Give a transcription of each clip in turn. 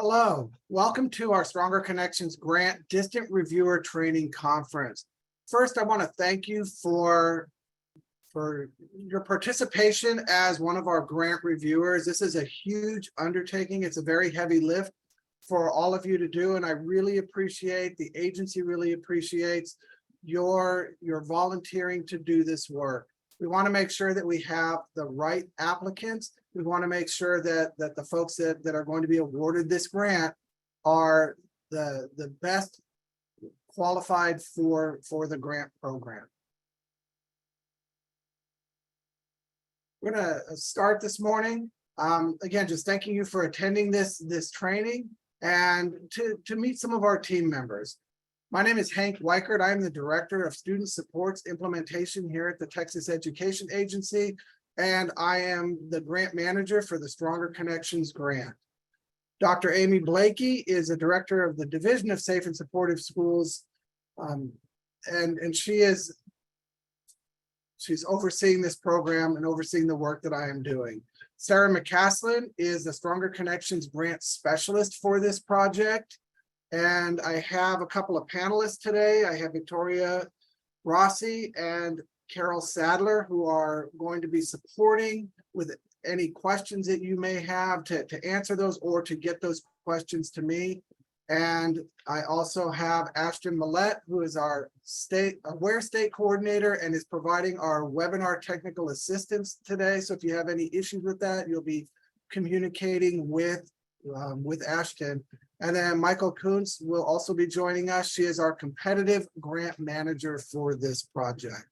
Hello, welcome to our Stronger Connections Grant Distant Reviewer Training Conference. First, I want to thank you for your participation as one of our grant reviewers. This is a huge undertaking. It's a very heavy lift for all of you to do, and I really appreciate, the agency really appreciates your volunteering to do this work. We want to make sure that we have the right applicants. We want to make sure that the folks that are going to be awarded this grant are the best qualified for the grant program. We're going to start this morning. Again, just thanking you for attending this training and to meet some of our team members. My name is Hank Weichert. I am the Director of Student Supports Implementation here at the Texas Education Agency, and I am the Grant Manager for the Stronger Connections Grant. Dr. Amy Blakey is a Director of the Division of Safe and Supportive Schools, and she's overseeing this program and overseeing the work that I am doing. Sarah McCaslin is the Stronger Connections Grant Specialist for this project. And I have a couple of panelists today. I have Victoria Rossi and Carol Sadler, who are going to be supporting with any questions that you may have to answer those or to get those questions to me. And I also have Ashton Millett, who is our Aware State Coordinator and is providing our webinar technical assistance today. So if you have any issues with that, you'll be communicating with Ashton. And then Michael Kuntz will also be joining us. She is our competitive grant manager for this project.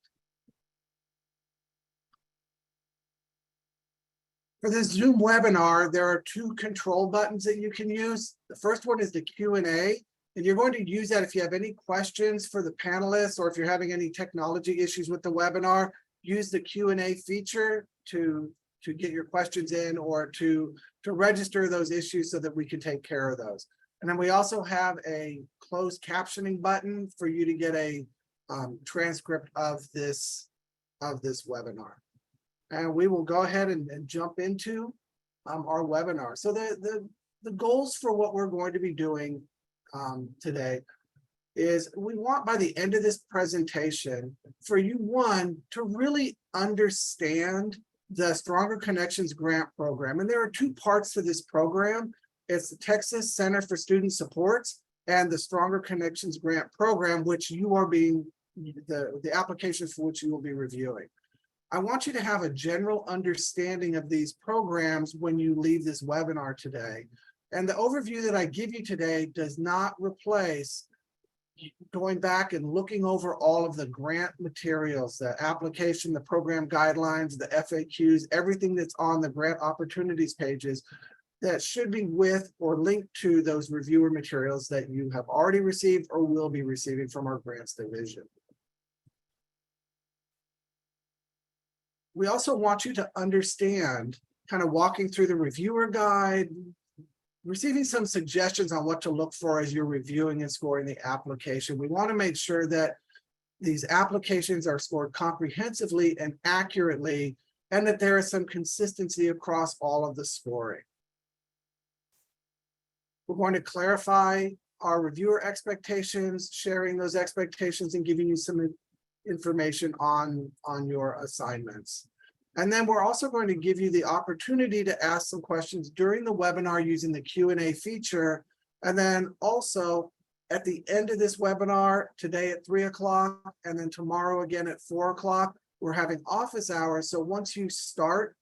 For this Zoom webinar, there are two control buttons that you can use. The first one is the Q&A, and you're going to use that if you have any questions for the panelists or if you're having any technology issues with the webinar. Use the Q&A feature to get your questions in or to register those issues so that we can take care of those. And then we also have a closed captioning button for you to get a transcript of this webinar. And we will go ahead and jump into our webinar. So the goals for what we're going to be doing today is we want by the end of this presentation for you, one, to really understand the Stronger Connections Grant Program. And there are two parts to this program. It's the Texas Center for Student Supports and the Stronger Connections Grant Program, which you are being, the applications for which you will be reviewing. I want you to have a general understanding of these programs when you leave this webinar today. And the overview that I give you today does not replace going back and looking over all of the grant materials, the application, the program guidelines, the FAQs, everything that's on the grant opportunities pages that should be with or linked to those reviewer materials that you have already received or will be receiving from our grants division. We also want you to understand, kind of walking through the reviewer guide, receiving some suggestions on what to look for as you're reviewing and scoring the application. We want to make sure that these applications are scored comprehensively and accurately, and that there is some consistency across all of the scoring. We're going to clarify our reviewer expectations, sharing those expectations and giving you some information on your assignments. And then we're also going to give you the opportunity to ask some questions during the webinar using the Q&A feature. And then also at the end of this webinar, today at 3 o'clock, and then tomorrow again at 4 o'clock, we're having office hours. So once you start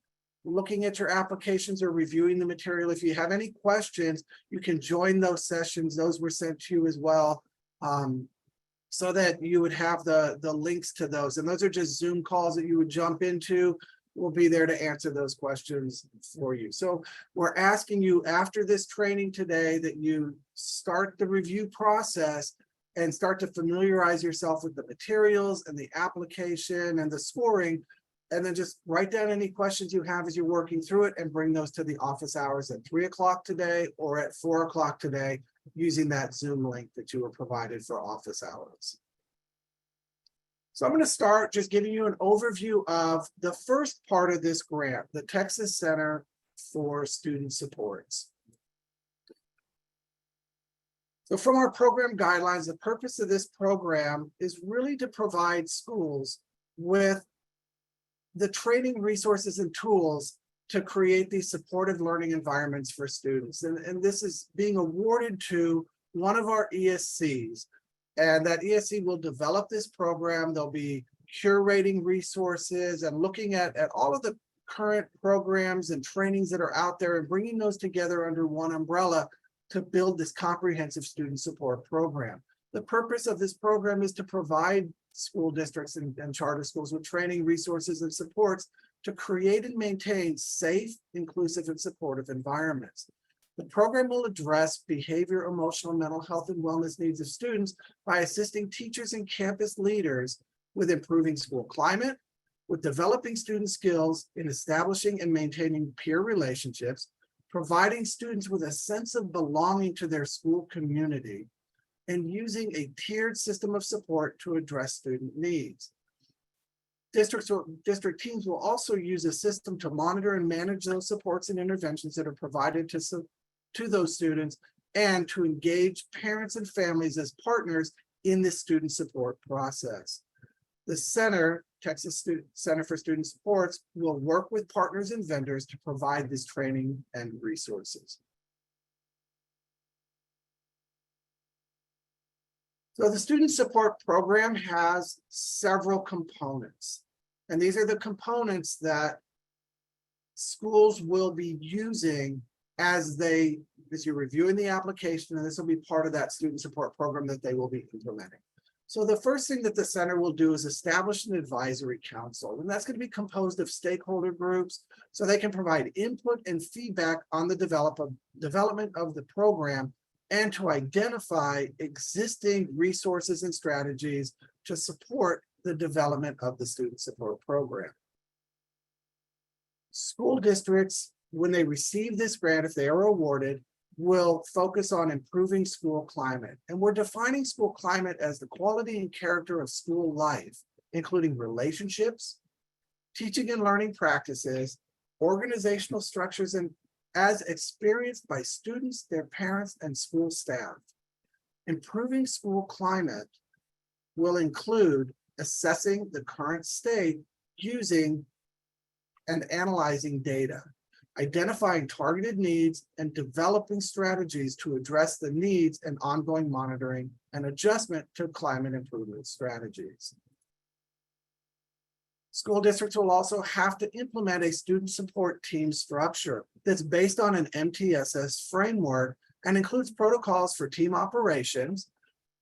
looking at your applications or reviewing the material, if you have any questions, you can join those sessions. Those were sent to you as well, so that you would have the links to those. And those are just Zoom calls that you would jump into. We'll be there to answer those questions for you. So we're asking you after this training today that you start the review process and start to familiarize yourself with the materials and the application and the scoring, and then just write down any questions you have as you're working through it and bring those to the office hours at 3 o'clock today or at 4 o'clock today using that Zoom link that you were provided for office hours. So I'm going to start just giving you an overview of the first part of this grant, the Texas Center for Student Supports. So from our program guidelines, the purpose of this program is really to provide schools with the training resources and tools to create these supportive learning environments for students. And this is being awarded to one of our ESCs. And that ESC will develop this program. They'll be curating resources and looking at all of the current programs and trainings that are out there and bringing those together under one umbrella to build this comprehensive student support program. The purpose of this program is to provide school districts and charter schools with training, resources, and supports to create and maintain safe, inclusive, and supportive environments. The program will address behavior, emotional, mental health, and wellness needs of students by assisting teachers and campus leaders with improving school climate, with developing student skills in establishing and maintaining peer relationships, providing students with a sense of belonging to their school community, and using a tiered system of support to address student needs. District teams will also use a system to monitor and manage those supports and interventions that are provided to those students and to engage parents and families as partners in this student support process. The center, Texas Center for Student Supports, will work with partners and vendors to provide this training and resources. So the student support program has several components, and these are the components that schools will be using as you're reviewing the application, and this will be part of that student support program that they will be implementing. So the first thing that the center will do is establish an advisory council, and that's going to be composed of stakeholder groups so they can provide input and feedback on the development of the program and to identify existing resources and strategies to support the development of the student support program. School districts, when they receive this grant, if they are awarded, will focus on improving school climate. And we're defining school climate as the quality and character of school life, including relationships, teaching and learning practices, organizational structures, and as experienced by students, their parents, and school staff. Improving school climate will include assessing the current state using and analyzing data, identifying targeted needs, and developing strategies to address the needs and ongoing monitoring and adjustment to climate improvement strategies. School districts will also have to implement a student support team structure that's based on an MTSS framework and includes protocols for team operations,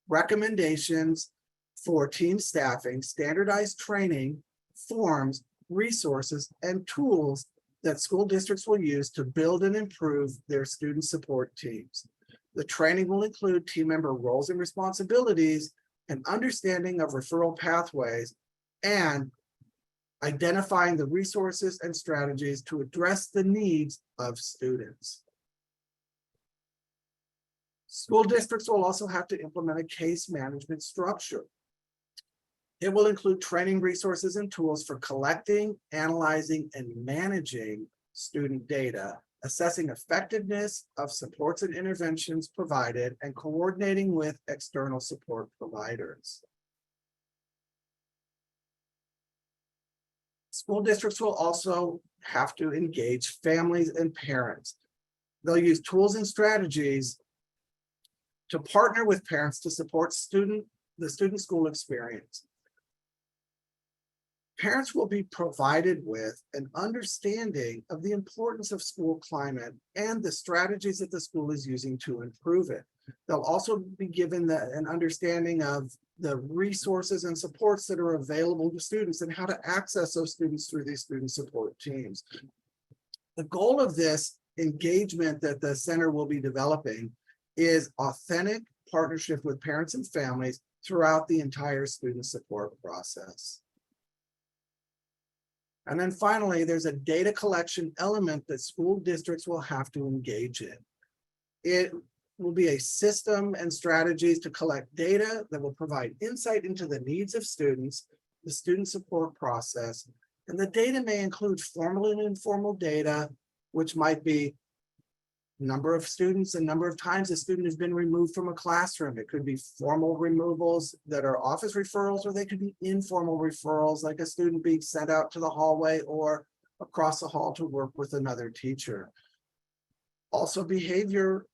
recommendations for team staffing, standardized training, forms, resources, and tools that school districts will use to build and improve their student support teams. The training will include team member roles and responsibilities, and understanding of referral pathways, and identifying the resources and strategies to address the needs of students. School districts will also have to implement a case management structure. It will include training resources and tools for collecting, analyzing, and managing student data, assessing effectiveness of supports and interventions provided, and coordinating with external support providers. School districts will also have to engage families and parents. They'll use tools and strategies to partner with parents to support the student school experience. Parents will be provided with an understanding of the importance of school climate and the strategies that the school is using to improve it. They'll also be given an understanding of the resources and supports that are available to students and how to access those students through these student support teams. The goal of this engagement that the center will be developing is authentic partnership with parents and families throughout the entire student support process. And then finally, there's a data collection element that school districts will have to engage in. It will be a system and strategies to collect data that will provide insight into the needs of students, the student support process, and the data may include formal and informal data, which might be number of students and number of times a student has been removed from a classroom. It could be formal removals that are office referrals, or they could be informal referrals, like a student being sent out to the hallway or across the hall to work with another teacher. Also behavior,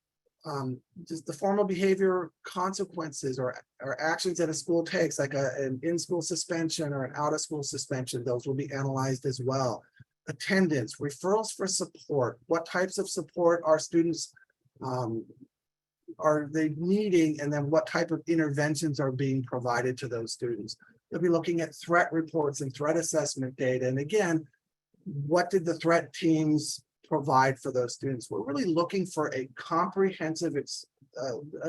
just the formal behavior consequences or actions that a school takes, like an in-school suspension or an out-of-school suspension, those will be analyzed as well. Attendance, referrals for support. What types of support are students are they needing, and then what type of interventions are being provided to those students. They'll be looking at threat reports and threat assessment data. And again, what did the threat teams provide for those students? We're really looking for a comprehensive,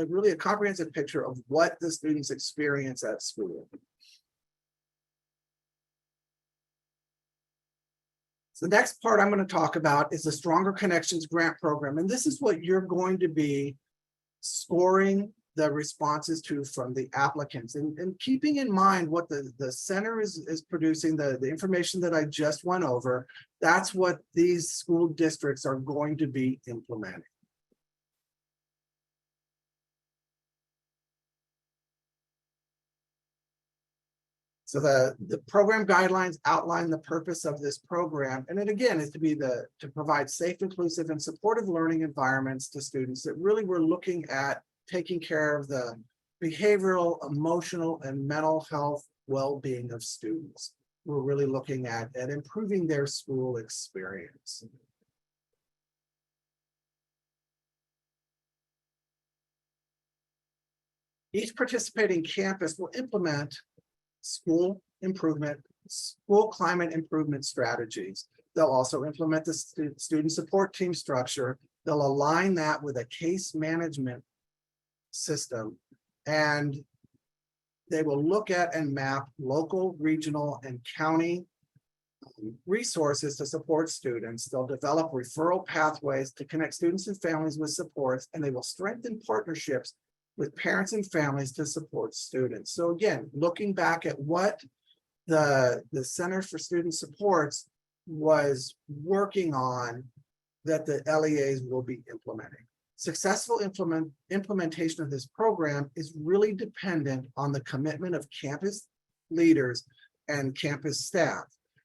really a comprehensive picture of what the students experience at school. The next part I'm going to talk about is the Stronger Connections Grant Program. And this is what you're going to be scoring the responses to from the applicants. And keeping in mind what the center is producing, the information that I just went over, that's what these school districts are going to be implementing. So the program guidelines outline the purpose of this program. And it again is to provide safe, inclusive, and supportive learning environments to students that really we're looking at taking care of the behavioral, emotional, and mental health well-being of students. We're really looking at improving their school experience. Each participating campus will implement school improvement, school climate improvement strategies. They'll also implement the student support team structure. They'll align that with a case management system, and they will look at and map local, regional, and county resources to support students. They'll develop referral pathways to connect students and families with supports, and they will strengthen partnerships with parents and families to support students. So again, looking back at what the Center for Student Supports was working on that the LEAs will be implementing. Successful implementation of this program is really dependent on the commitment of campus leaders and campus staff.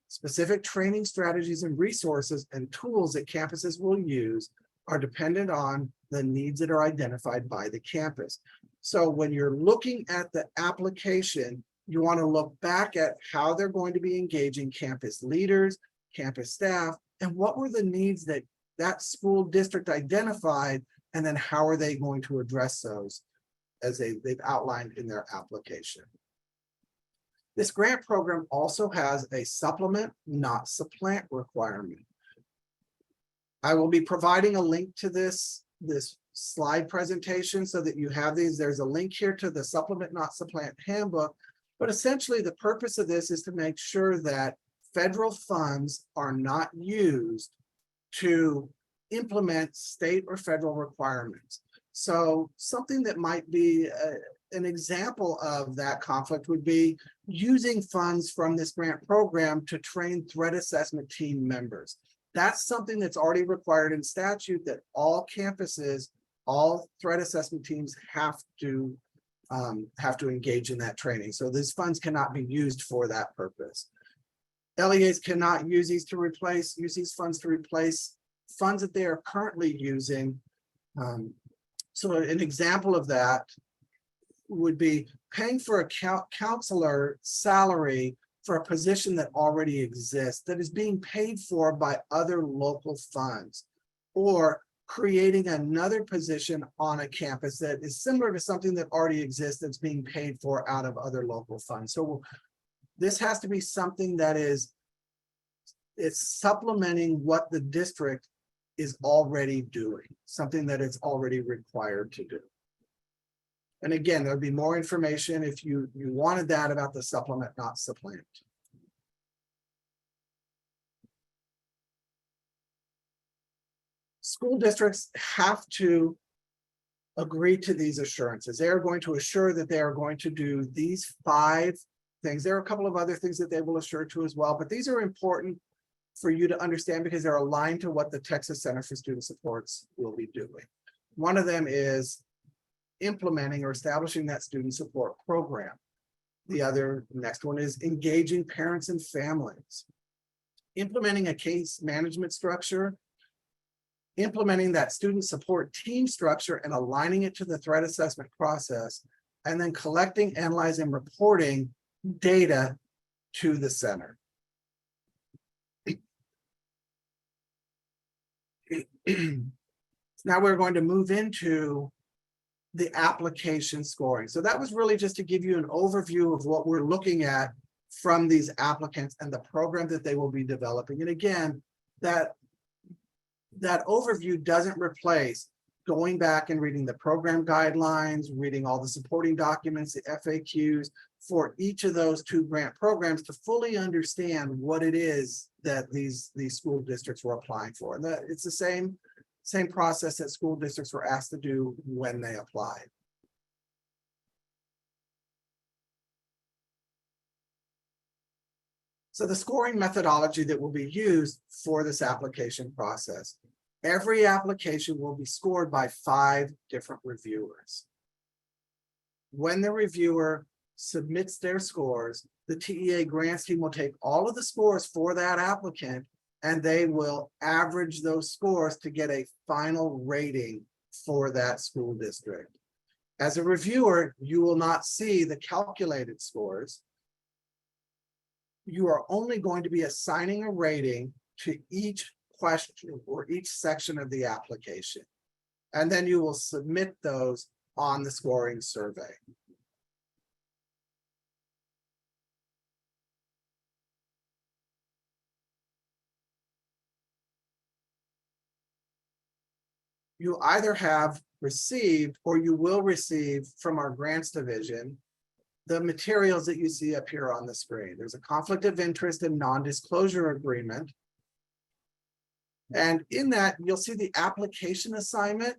Specific training strategies and resources and tools that campuses will use are dependent on the needs that are identified by the campus. So when you're looking at the application, you want to look back at how they're going to be engaging campus leaders, campus staff, and what were the needs that that school district identified, and then how are they going to address those as they've outlined in their application. This grant program also has a supplement, not supplant requirement. I will be providing a link to this slide presentation so that you have these. There's a link here to the supplement, not supplant handbook. But essentially the purpose of this is to make sure that federal funds are not used to implement state or federal requirements. So something that might be an example of that conflict would be using funds from this grant program to train threat assessment team members. That's something that's already required in statute, that all campuses, all threat assessment teams have to engage in that training. So these funds cannot be used for that purpose. LEAs cannot use these funds to replace funds that they are currently using. So an example of that would be paying for a counselor salary for a position that already exists, that is being paid for by other local funds, or creating another position on a campus that is similar to something that already exists that's being paid for out of other local funds. So this has to be something that it's supplementing what the district is already doing, something that it's already required to do. And again, there'll be more information if you wanted that about the supplement, not supplant. School districts have to agree to these assurances. They are going to assure that they are going to do these 5 things. There are a couple of other things that they will assure to as well, but these are important for you to understand because they're aligned to what the Texas Center for Student Supports will be doing. One of them is implementing or establishing that student support program. The next one is engaging parents and families. Implementing a case management structure, implementing that student support team structure and aligning it to the threat assessment process, and then collecting, analyzing, reporting data to the center. Now we're going to move into the application scoring. So that was really just to give you an overview of what we're looking at from these applicants and the program that they will be developing. And again, that overview doesn't replace going back and reading the program guidelines, reading all the supporting documents, the FAQs for each of those 2 grant programs to fully understand what it is that these school districts were applying for. And it's the same process that school districts were asked to do when they applied. So the scoring methodology that will be used for this application process. Every application will be scored by 5 different reviewers. When the reviewer submits their scores, the TEA grants team will take all of the scores for that applicant and they will average those scores to get a final rating for that school district. As a reviewer, you will not see the calculated scores. You are only going to be assigning a rating to each question or each section of the application. And then you will submit those on the scoring survey. You either have received or you will receive from our grants division the materials that you see up here on the screen. There's a conflict of interest and non-disclosure agreement. And in that, you'll see the application assignment.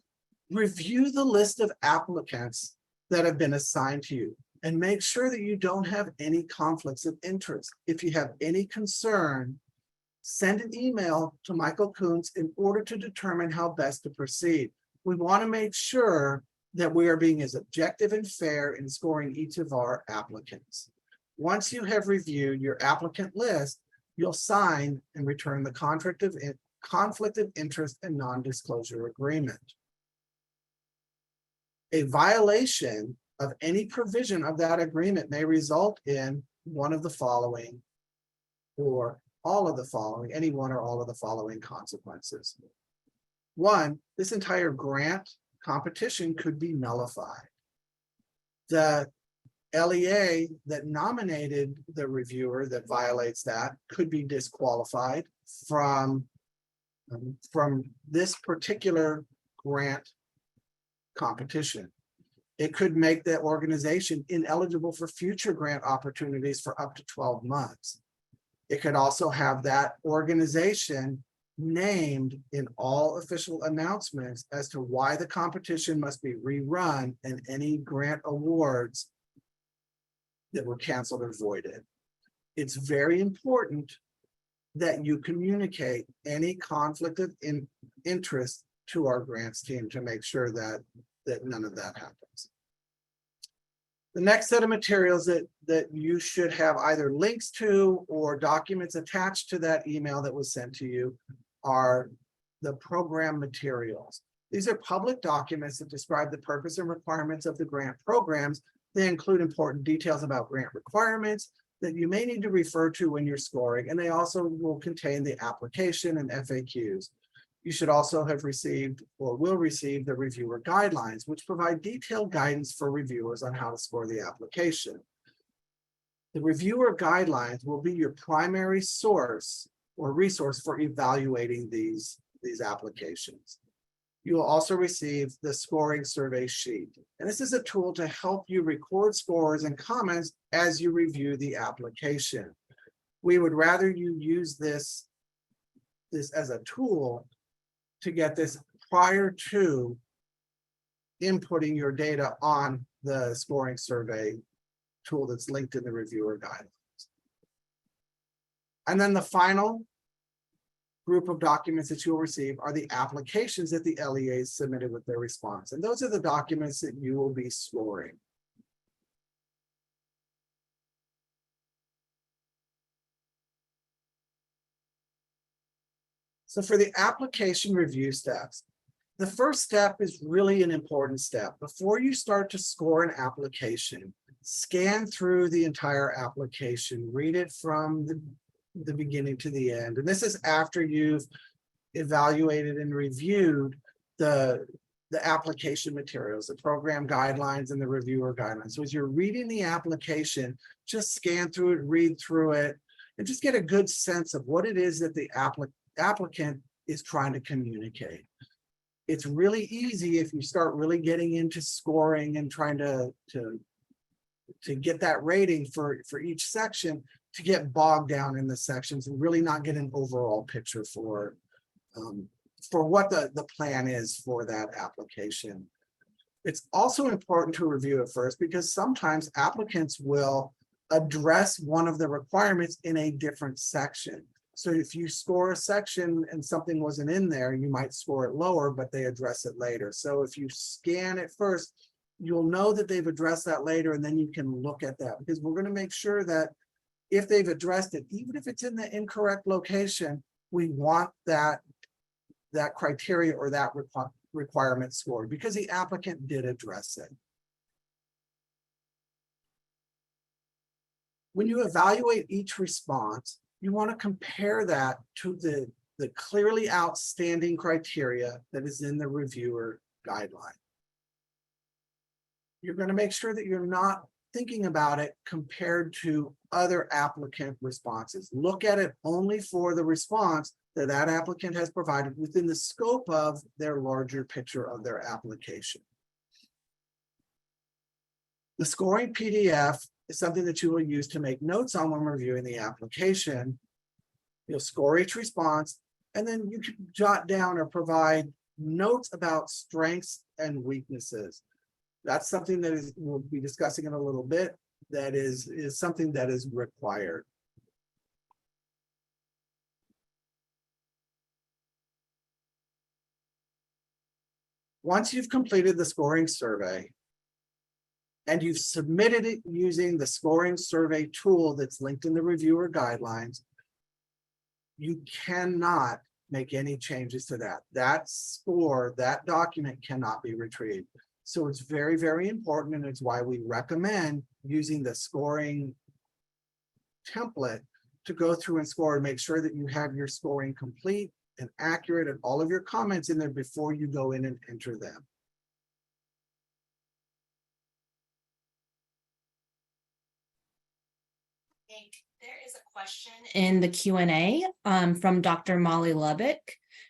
Review the list of applicants that have been assigned to you and make sure that you don't have any conflicts of interest. If you have any concern, send an email to Michael Kuntz in order to determine how best to proceed. We want to make sure that we are being as objective and fair in scoring each of our applicants. Once you have reviewed your applicant list, you'll sign and return the conflict of interest and non-disclosure agreement. A violation of any provision of that agreement may result in one of the following or all of the following, any one or all of the following consequences. 1, this entire grant competition could be nullified. The LEA that nominated the reviewer that violates that could be disqualified from this particular grant competition. It could make the organization ineligible for future grant opportunities for up to 12 months. It could also have that organization named in all official announcements as to why the competition must be rerun and any grant awards that were canceled or voided. It's very important that you communicate any conflict of interest to our grants team to make sure that none of that happens. The next set of materials that you should have either links to or documents attached to that email that was sent to you are the program materials. These are public documents that describe the purpose and requirements of the grant programs. They include important details about grant requirements that you may need to refer to when you're scoring, and they also will contain the application and FAQs. You should also have received or will receive the reviewer guidelines, which provide detailed guidance for reviewers on how to score the application. The reviewer guidelines will be your primary source or resource for evaluating these applications. You will also receive the scoring survey sheet. And this is a tool to help you record scores and comments as you review the application. We would rather you use this as a tool to get this prior to inputting your data on the scoring survey tool that's linked in the reviewer guidelines. And then the final group of documents that you'll receive are the applications that the LEAs submitted with their response. And those are the documents that you will be scoring. So for the application review steps, the first step is really an important step. Before you start to score an application, scan through the entire application, read it from the beginning to the end. And this is after you've evaluated and reviewed the application materials, the program guidelines and the reviewer guidelines. So as you're reading the application, just scan through it, read through it, and just get a good sense of what it is that the applicant is trying to communicate. It's really easy if you start really getting into scoring and trying to get that rating for each section, to get bogged down in the sections and really not get an overall picture for what the plan is for that application. It's also important to review it first, because sometimes applicants will address one of the requirements in a different section. So if you score a section and something wasn't in there, you might score it lower, but they address it later. So if you scan it first, you'll know that they've addressed that later, and then you can look at that, because we're going to make sure that if they've addressed it, even if it's in the incorrect location, we want that criteria or that requirement scored, because the applicant did address it. When you evaluate each response, you want to compare that to the clearly outstanding criteria that is in the reviewer guideline. You're going to make sure that you're not thinking about it compared to other applicant responses. Look at it only for the response that that applicant has provided within the scope of their larger picture of their application. The scoring PDF is something that you will use to make notes on when reviewing the application. You'll score each response, and then you can jot down or provide notes about strengths and weaknesses. That's something that we'll be discussing in a little bit. That is something that is required. Once you've completed the scoring survey, and you've submitted it using the scoring survey tool that's linked in the reviewer guidelines, you cannot make any changes to that. That score, that document cannot be retrieved. So it's very, very important, and it's why we recommend using the scoring template to go through and score and make sure that you have your scoring complete and accurate and all of your comments in there before you go in and enter them. There is a question in the Q&A from Dr. Molly Lubbock.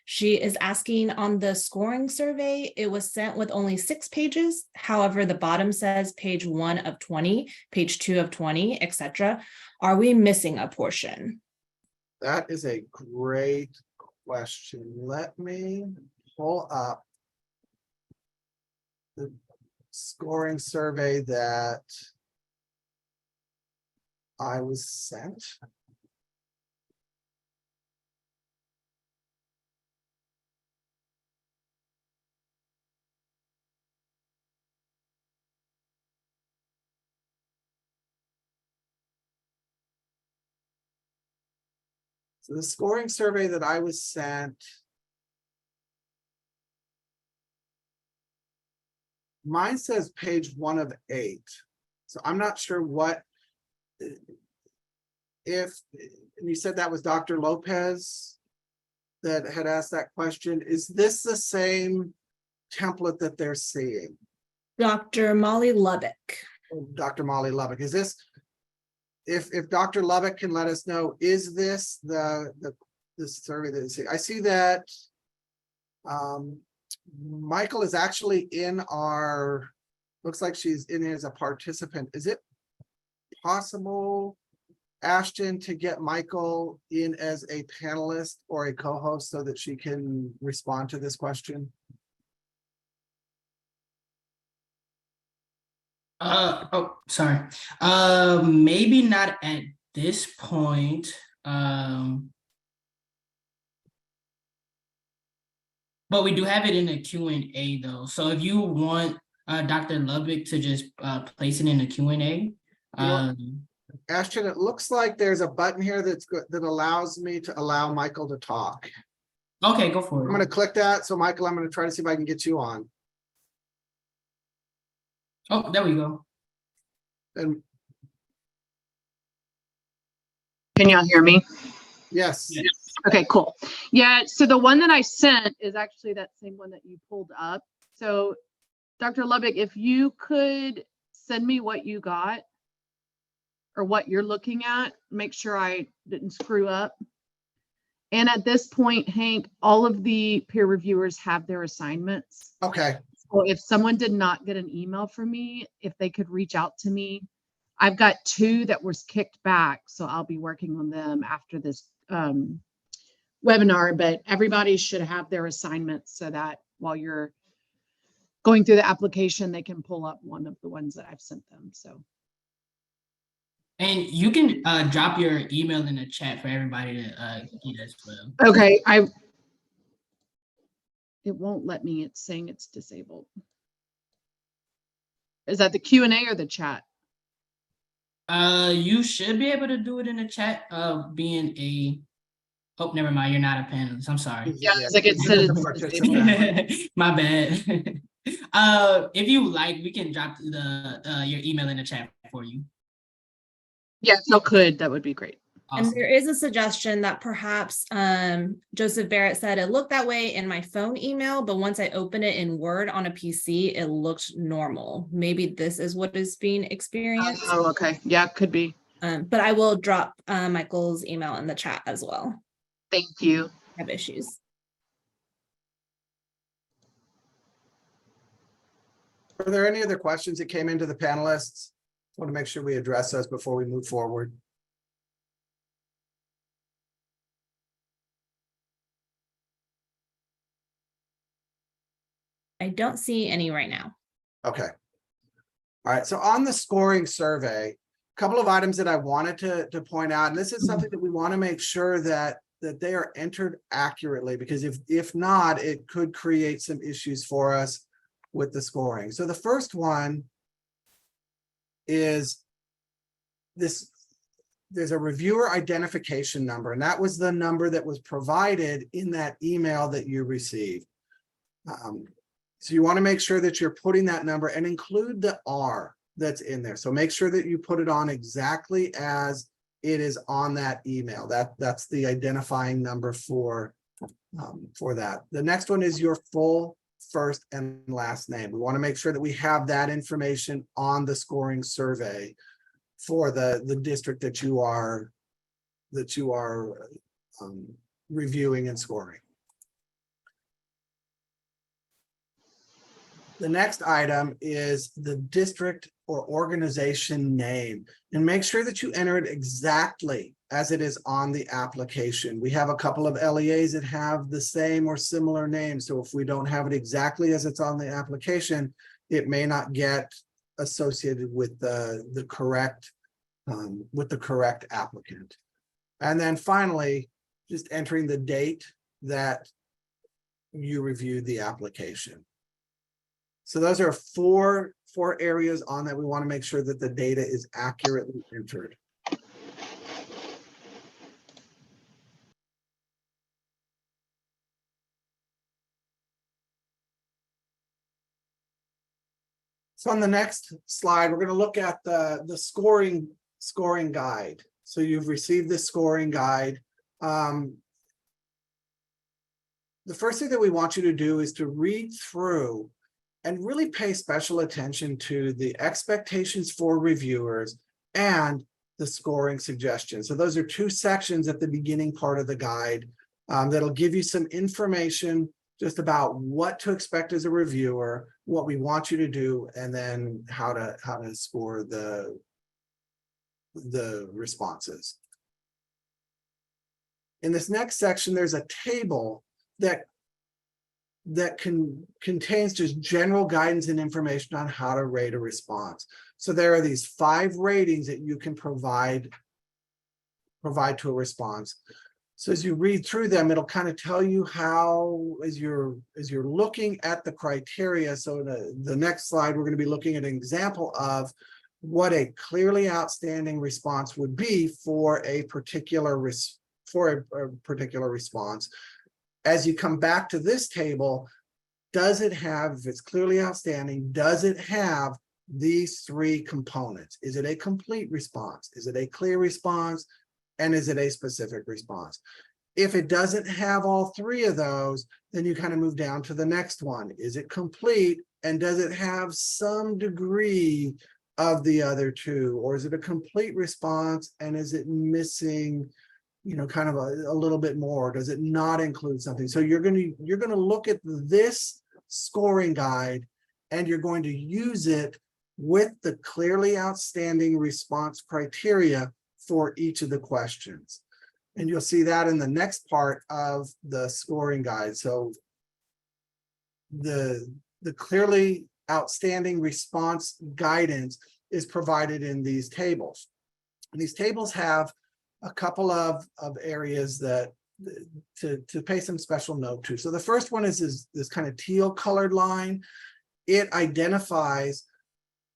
She is asking, on the scoring survey, it was sent with only 6 pages. However, the bottom says page 1 of 20, page 2 of 20, etc. Are we missing a portion? That is a great question. Let me pull up the scoring survey that I was sent. So the scoring survey that I was sent, mine says page 1 of 8. So I'm not sure what, and you said that was Dr. Lopez that had asked that question. Is this the same template that they're seeing? Dr. Molly Lubbock. Dr. Molly Lubbock, is this, if Dr. Lubbock can let us know, is this the survey that you see? I see that Michael is actually in our, looks like she's in as a participant. Is it possible, Ashton, to get Michael in as a panelist or a co-host so that she can respond to this question? Sorry. Maybe not at this point. But we do have it in the Q&A though. So if you want Dr. Lubbock to just place it in the Q&A. know, Ashton, it looks like there's a button here that allows me to allow Michael to talk. Okay, go for I'm it. gonna click that. So Michael, I'm gonna try to see if I can get you on. Oh, there we go. And Can y'all hear me? yes, Yeah. Okay, cool. Yeah, so the one that I sent is actually that same one that you pulled up. So Dr. Lubbock, if you could send me what you got or what you're looking at, make sure I didn't screw up. And at this point, Hank, all of the peer reviewers have their assignments. okay, So if someone did not get an email from me, if they could reach out to me. I've got 2 that was kicked back, so I'll be working on them after this webinar, but everybody should have their assignments so that while you're going through the application, they can pull up one of the ones that I've sent them. So And you can drop your email in the chat for everybody to get as well. okay, it won't let me. It's saying it's disabled. Is that the Q&A or the chat? You should be able to do it in the chat. Being a oh, never mind. You're not a panelist. I'm sorry. Yeah, it's like it said it's Participant. My bad. If you like, we can drop the your email in the chat for you. Yeah, if you could, that would be great. And Awesome. there is a suggestion that perhaps Joseph Barrett said it looked that way in my phone email, but once I open it in Word on a PC, it looked normal. Maybe this is what is being experienced. Oh, okay. Yeah, could be. But I will drop Michael's email in the chat as well. Thank you. Have issues. are there any other questions that came into the panelists? Want to make sure we address those before we move forward. I don't see any right now. Okay. All right, so on the scoring survey, a couple of items that I wanted to point out, and this is something that we want to make sure that they are entered accurately, because if not, it could create some issues for us with the scoring. So the first one is this, there's a reviewer identification number, and that was the number that was provided in that email that you received. So you want to make sure that you're putting that number and include the R that's in there. So make sure that you put it on exactly as it is on that email. That's the identifying number for that. The next one is your full first and last name. We want to make sure that we have that information on the scoring survey for the district that you are reviewing and scoring. The next item is the district or organization name, and make sure that you enter it exactly as it is on the application. We have a couple of LEAs that have the same or similar names, so if we don't have it exactly as it's on the application, it may not get associated with the correct applicant. And then finally, just entering the date that you reviewed the application. So those are four areas on that we want to make sure that the data is accurately entered. So on the next slide, we're going to look at the scoring guide. So you've received the scoring guide. The first thing that we want you to do is to read through and really pay special attention to the expectations for reviewers and the scoring suggestions. So those are two sections at the beginning part of the guide that'll give you some information just about what to expect as a reviewer, what we want you to do, and then how to score the responses. In this next section, there's a table that contains just general guidance and information on how to rate a response. So there are these 5 ratings that you can provide to a response. So as you read through them, it'll kind of tell you how, as you're looking at the criteria. So the next slide, we're going to be looking at an example of what a clearly outstanding response would be for a particular response. As you come back to this table, does it have, if it's clearly outstanding, does it have these three components? Is it a complete response? Is it a clear response? And is it a specific response? If it doesn't have all three of those, then you kind of move down to the next one. Is it complete? And does it have some degree of the other two? Or is it a complete response? And is it missing, you know, kind of a little bit more? Does it not include something? So you're going to look at this scoring guide and you're going to use it with the clearly outstanding response criteria for each of the questions. And you'll see that in the next part of the scoring guide. So the clearly outstanding response guidance is provided in these tables. And these tables have a couple of areas that to pay some special note to. So the first one is this kind of teal colored line. It identifies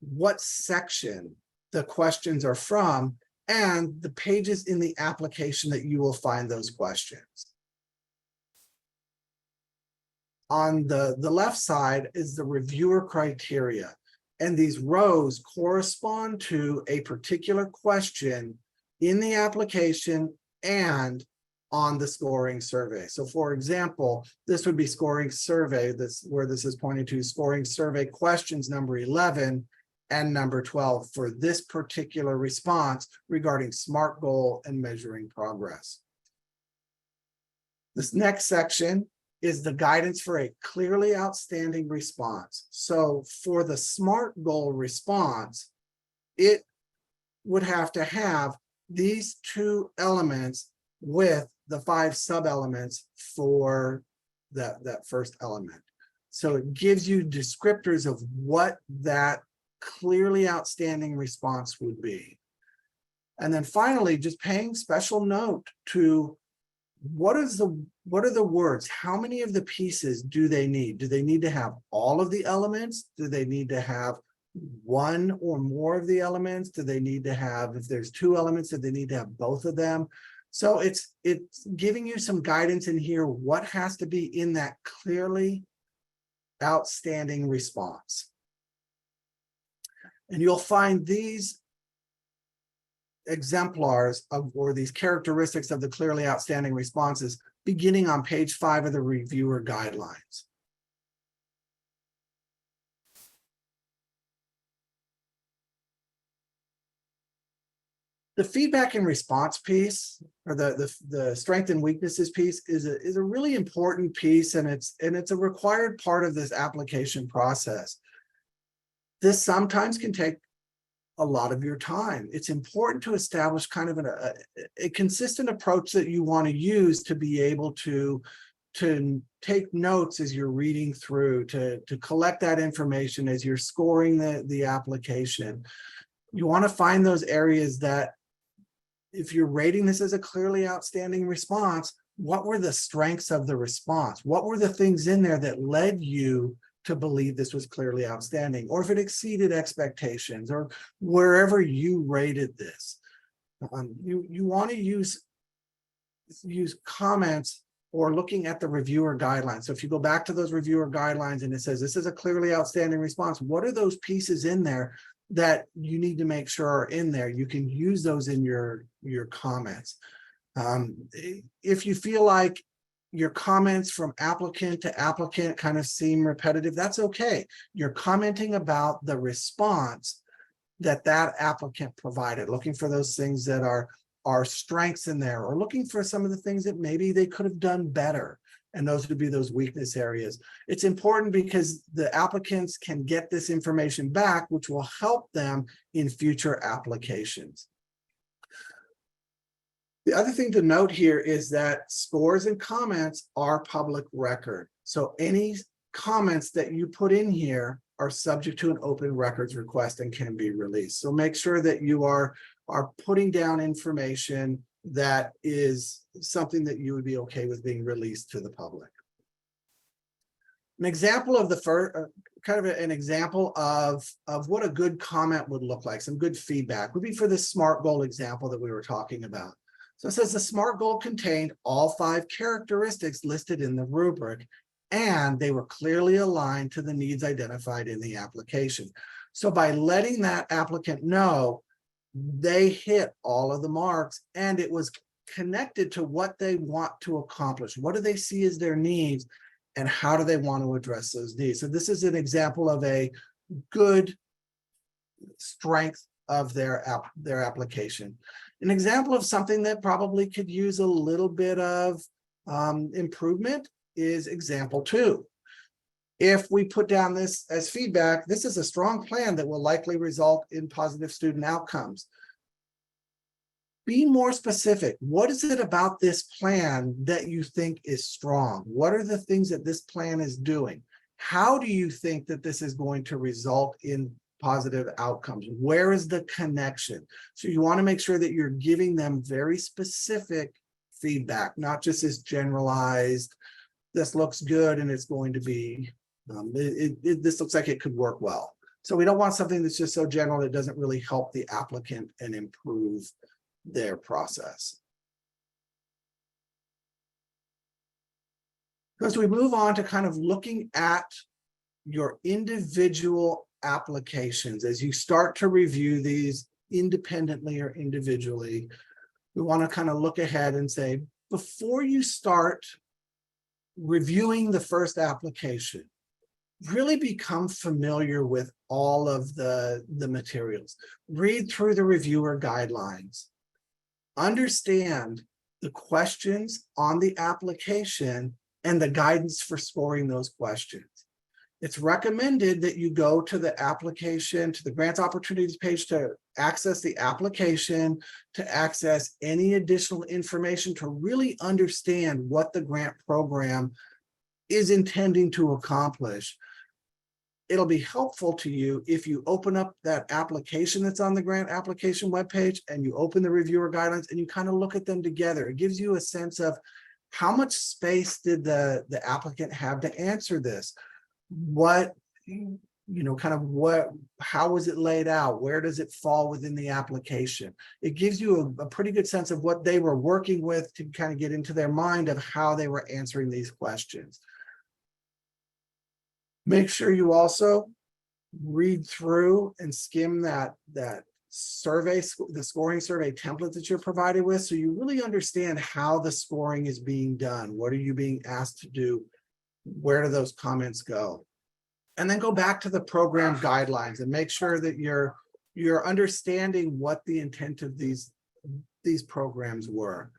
what section the questions are from and the pages in the application that you will find those questions. On the left side is the reviewer criteria, and these rows correspond to a particular question in the application and on the scoring survey. So for example, this would be scoring survey, where this is pointing to scoring survey questions number 11 and number 12 for this particular response regarding SMART goal and measuring progress. This next section is the guidance for a clearly outstanding response. So for the SMART goal response, it would have to have these two elements with the 5 sub-elements for that first element. So it gives you descriptors of what that clearly outstanding response would be. And then finally, just paying special note to what are the words? How many of the pieces do they need? Do they need to have all of the elements? Do they need to have one or more of the elements? Do they need to have, if there's 2 elements, do they need to have both of them? So it's giving you some guidance in here, what has to be in that clearly outstanding response. And you'll find these exemplars of, or these characteristics of the clearly outstanding responses beginning on page 5 of the reviewer guidelines. The feedback and response piece, or the strength and weaknesses piece, is a really important piece, and it's a required part of this application process. This sometimes can take a lot of your time. It's important to establish kind of a consistent approach that you want to use to be able to take notes as you're reading through, to collect that information as you're scoring the application. You want to find those areas that, if you're rating this as a clearly outstanding response, what were the strengths of the response? What were the things in there that led you to believe this was clearly outstanding, or if it exceeded expectations, or wherever you rated this? You want to use comments or looking at the reviewer guidelines. So if you go back to those reviewer guidelines and it says this is a clearly outstanding response, what are those pieces in there that you need to make sure are in there? You can use those in your comments. If you feel like your comments from applicant to applicant kind of seem repetitive, that's okay. You're commenting about the response that applicant provided, looking for those things that are strengths in there, or looking for some of the things that maybe they could have done better. And those would be those weakness areas. It's important because the applicants can get this information back, which will help them in future applications. The other thing to note here is that scores and comments are public record. So any comments that you put in here are subject to an open records request and can be released. So make sure that you are putting down information that is something that you would be okay with being released to the public. An example of the first, an example of what a good comment would look like, some good feedback would be for this SMART goal example that we were talking about. So it says the SMART goal contained all 5 characteristics listed in the rubric, and they were clearly aligned to the needs identified in the application. So by letting that applicant know they hit all of the marks and it was connected to what they want to accomplish, what do they see as their needs, and how do they want to address those needs? So this is an example of a good strength of their application. An example of something that probably could use a little bit of improvement is example 2. If we put down this as feedback, this is a strong plan that will likely result in positive student outcomes. Be more specific. What is it about this plan that you think is strong? What are the things that this plan is doing? How do you think that this is going to result in positive outcomes? Where is the connection? So you want to make sure that you're giving them very specific feedback, not just this generalized, this looks good and it's going to be, this looks like it could work well. So we don't want something that's just so general that doesn't really help the applicant and improve their process. As we move on to kind of looking at your individual applications, as you start to review these independently or individually, we want to kind of look ahead and say, before you start reviewing the first application, really become familiar with all of the materials. Read through the reviewer guidelines. Understand the questions on the application and the guidance for scoring those questions. It's recommended that you go to the application, to the grants opportunities page to access the application, to access any additional information to really understand what the grant program is intending to accomplish. It'll be helpful to you if you open up that application that's on the grant application webpage and you open the reviewer guidelines and you kind of look at them together. It gives you a sense of how much space did the applicant have to answer this? What, how was it laid out? Where does it fall within the application? It gives you a pretty good sense of what they were working with to kind of get into their mind of how they were answering these questions. Make sure you also read through and skim that survey, the scoring survey template that you're provided with, so you really understand how the scoring is being done. What are you being asked to do? Where do those comments go? And then go back to the program guidelines and make sure that you're understanding what the intent of these programs were.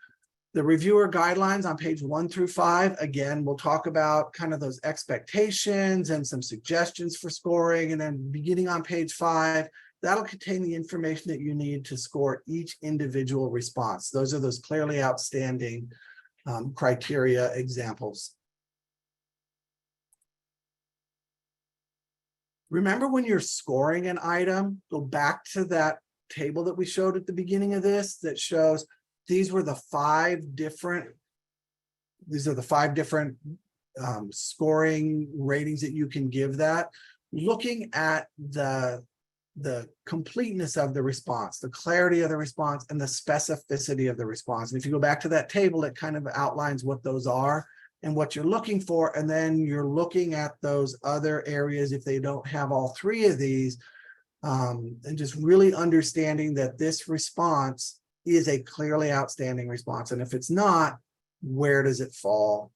The reviewer guidelines on page 1 through 5, again, we'll talk about kind of those expectations and some suggestions for scoring. And then beginning on page 5, that'll contain the information that you need to score each individual response. Those are those clearly outstanding criteria examples. Remember, when you're scoring an item, go back to that table that we showed at the beginning of this that shows these are the 5 different scoring ratings that you can give that. Looking at the completeness of the response, the clarity of the response, and the specificity of the response. And if you go back to that table, it kind of outlines what those are and what you're looking for. And then you're looking at those other areas if they don't have all 3 of these, and just really understanding that this response is a clearly outstanding response. And if it's not, where does it fall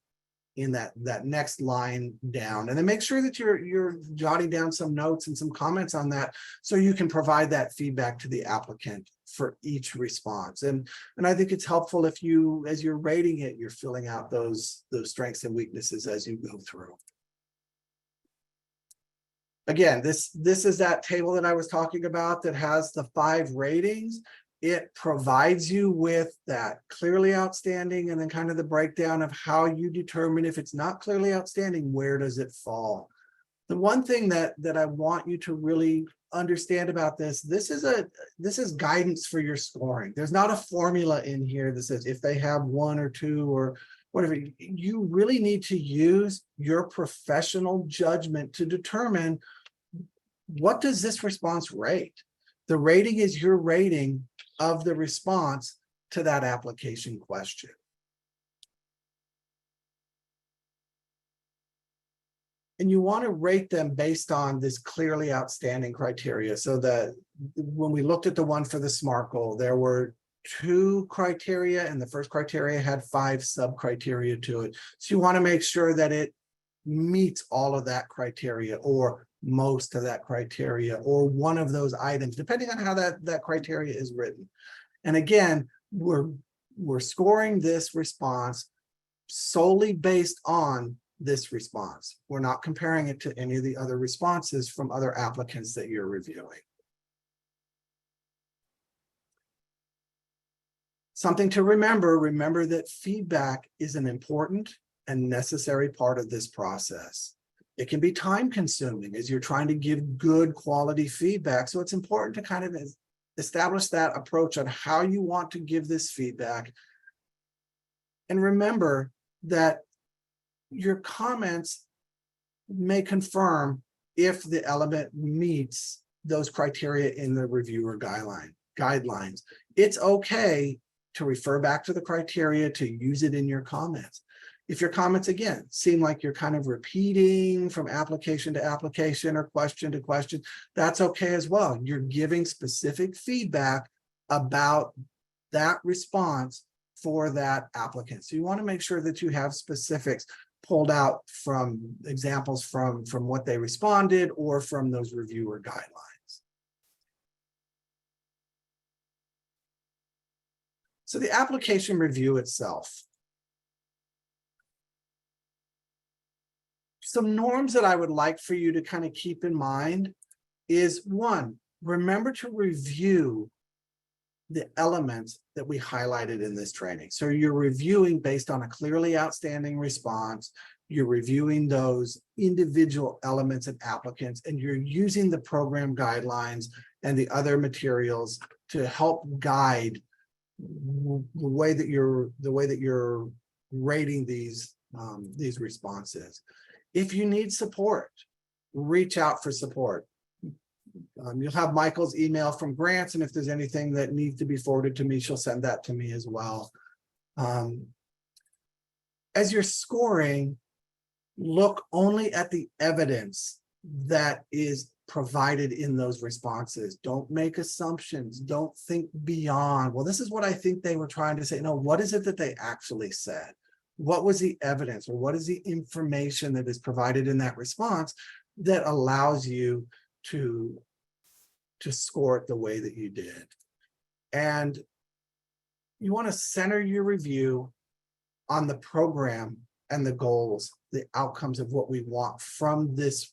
in that next line down? And then make sure that you're jotting down some notes and some comments on that so you can provide that feedback to the applicant for each response. And I think it's helpful if you, as you're rating it, you're filling out those strengths and weaknesses as you go through. Again, this is that table that I was talking about that has the 5 ratings. It provides you with that clearly outstanding and then kind of the breakdown of how you determine if it's not clearly outstanding, where does it fall? The one thing that I want you to really understand about this is guidance for your scoring. There's not a formula in here that says if they have 1 or 2 or whatever. You really need to use your professional judgment to determine, what does this response rate? The rating is your rating of the response to that application question. And you want to rate them based on this clearly outstanding criteria, so that when we looked at the one for the SMART goal, there were 2 criteria, and the first criteria had 5 sub-criteria to it. So you want to make sure that it meets all of that criteria, or most of that criteria, or one of those items, depending on how that criteria is written. And again, we're scoring this response solely based on this response. We're not comparing it to any of the other responses from other applicants that you're reviewing. Something to remember that feedback is an important and necessary part of this process. It can be time consuming as you're trying to give good quality feedback. So it's important to kind of establish that approach on how you want to give this feedback. And remember that your comments may confirm if the element meets those criteria in the reviewer guidelines. It's okay to refer back to the criteria, to use it in your comments. If your comments, again, seem like you're kind of repeating from application to application or question to question, that's okay as well. You're giving specific feedback about that response for that applicant. So you want to make sure that you have specifics pulled out from examples from what they responded or from those reviewer guidelines. So the application review itself. Some norms that I would like for you to kind of keep in mind is, 1, remember to review the elements that we highlighted in this training. So you're reviewing based on a clearly outstanding response. You're reviewing those individual elements and applicants, and you're using the program guidelines and the other materials to help guide the way that you're rating these responses. If you need support, reach out for support. You'll have Michael's email from Grants, and if there's anything that needs to be forwarded to me, she'll send that to me as well. As you're scoring, look only at the evidence that is provided in those responses. Don't make assumptions. Don't think beyond, well, this is what I think they were trying to say. No, what is it that they actually said? What was the evidence, or what is the information that is provided in that response that allows you to score it the way that you did? And you want to center your review on the program and the goals, the outcomes of what we want from this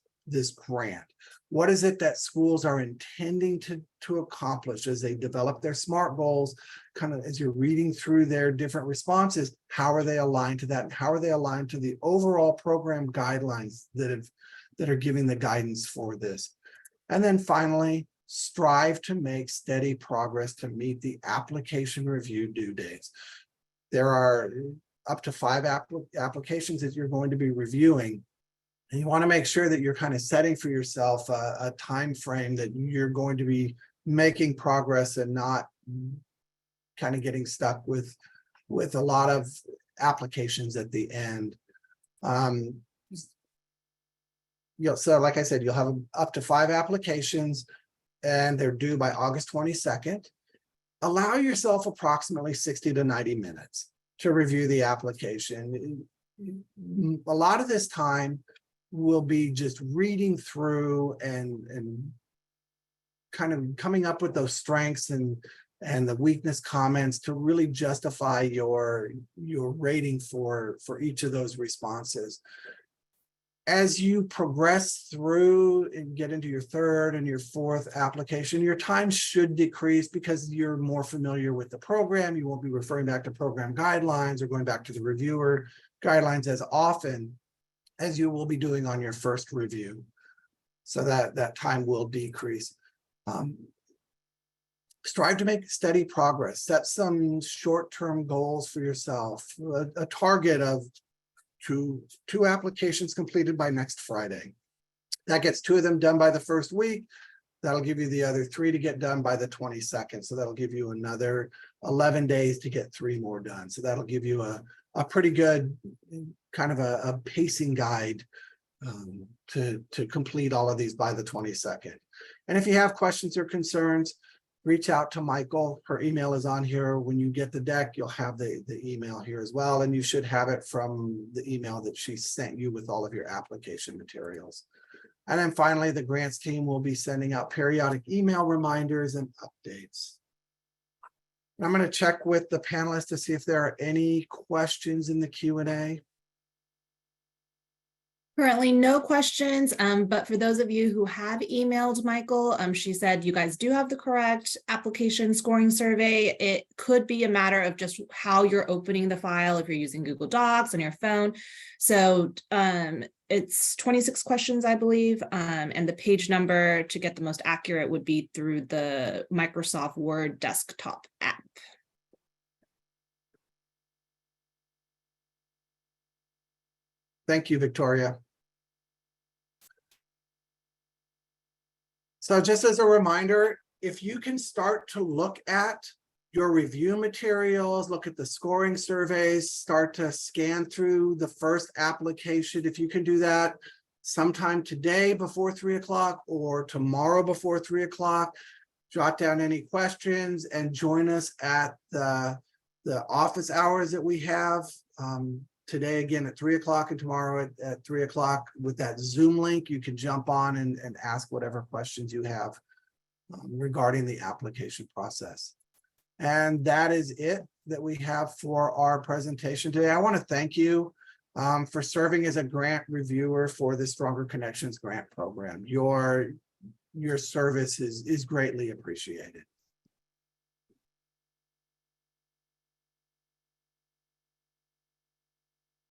grant. What is it that schools are intending to accomplish as they develop their SMART goals? Kind of as you're reading through their different responses, how are they aligned to that? And how are they aligned to the overall program guidelines that are giving the guidance for this? And then finally, strive to make steady progress to meet the application review due dates. There are up to 5 applications that you're going to be reviewing. And you want to make sure that you're kind of setting for yourself a time frame that you're going to be making progress and not kind of getting stuck with a lot of applications at the end. So like I said, you'll have up to 5 applications, and they're due by August 22nd. Allow yourself approximately 60 to 90 minutes to review the application. A lot of this time will be just reading through and kind of coming up with those strengths and the weakness comments to really justify your rating for each of those responses. As you progress through and get into your 3rd and your 4th application, your time should decrease because you're more familiar with the program. You won't be referring back to program guidelines or going back to the reviewer guidelines as often as you will be doing on your first review. So that time will decrease. Strive to make steady progress. Set some short-term goals for yourself. A target of two applications completed by next Friday. That gets 2 of them done by the first week. That'll give you the other 3 to get done by the 22nd. So that'll give you another 11 days to get 3 more done. So that'll give you a pretty good kind of a pacing guide to complete all of these by the 22nd. And if you have questions or concerns, reach out to Michael. Her email is on here. When you get the deck, you'll have the email here as well. And you should have it from the email that she sent you with all of your application materials. And then finally, the grants team will be sending out periodic email reminders and updates. I'm going to check with the panelists to see if there are any questions in the Q&A. Currently no questions, but for those of you who have emailed Michael, she said you guys do have the correct application scoring survey. It could be a matter of just how you're opening the file if you're using Google Docs on your phone. So it's 26 questions, I believe, and the page number to get the most accurate would be through the Microsoft Word desktop app. Thank you, Victoria. So just as a reminder, if you can start to look at your review materials, look at the scoring surveys, start to scan through the first application, if you can do that sometime today before 3 o'clock or tomorrow before 3 o'clock, jot down any questions and join us at the office hours that we have. Today again at 3 o'clock and tomorrow at 3 o'clock with that Zoom link, you can jump on and ask whatever questions you have regarding the application process. And that is it that we have for our presentation today. I want to thank you for serving as a grant reviewer for the Stronger Connections grant program. Your service is greatly appreciated.